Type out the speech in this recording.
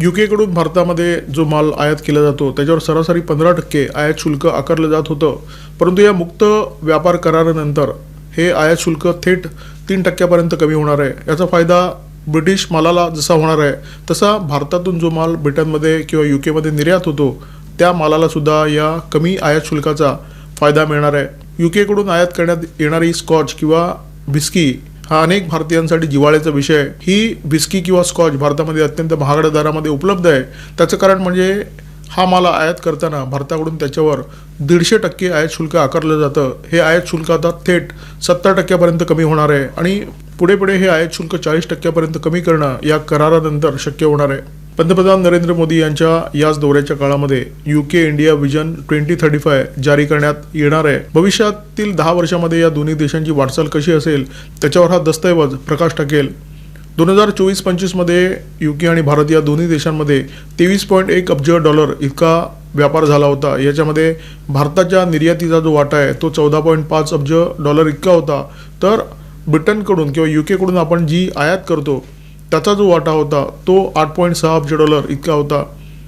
यूकेकडून भारतामध्ये जो माल आयात केला जातो त्याच्यावर सरासरी 15% आयात शुल्क आकारलं जात होतं, परंतु या मुक्त व्यापार करारानंतर हे आयात शुल्क थेट 3% कमी होणार आहे। याचा फायदा ब्रिटिश मालाला जसा होणार आहे तसा भारतातून जो माल ब्रिटनमध्ये किंवा यूकेमध्ये निर्यात होतो त्या मालाला सुद्धा या कमी आयात शुल्काचा फायदा मिळणार आहे। यूकेकडून आयात करण्यात येणारी स्कॉच किंवा व्हिस्की हा अनेक भारतीयांसाठी जिव्हाळ्याचा विषय आहे। ही व्हिस्की किंवा स्कॉच भारतामध्ये अत्यंत महागड्या दरामध्ये उपलब्ध आहे। त्याचं कारण म्हणजे हा माल आयात करताना भारताकडून त्याच्यावर 150% आयात शुल्क आकारलं जातं। हे आयात शुल्क आता थेट 70% कमी होणार आहे आणि पुढे पुढे हे आयात शुल्क 40% कमी करणं या करारानंतर शक्य होणार आहे। पंतप्रधान नरेंद्र मोदी यांच्या याच दौऱ्याच्या काळामध्ये यूके इंडिया विजन 2035 जारी करण्यात येणार आहे। भविष्यातील 10 वर्षांमध्ये या दोन्ही देशांची वाटचाल कशी असेल त्याच्यावर हा दस्तऐवज प्रकाश टाकेल। 2024-25 मध्ये यूके आणि भारत या दोन्ही देशांमध्ये $23.1 अब्ज इतका व्यापार झाला होता। याच्यामध्ये भारताच्या निर्यातीचा जो वाटा आहे तो $14.5 अब्ज इतका होता, तर ब्रिटनकडून किंवा यूकेकडून आपण जी आयात करतो त्याचा जो वाटा होता तो $8.6 अब्ज इतका होता।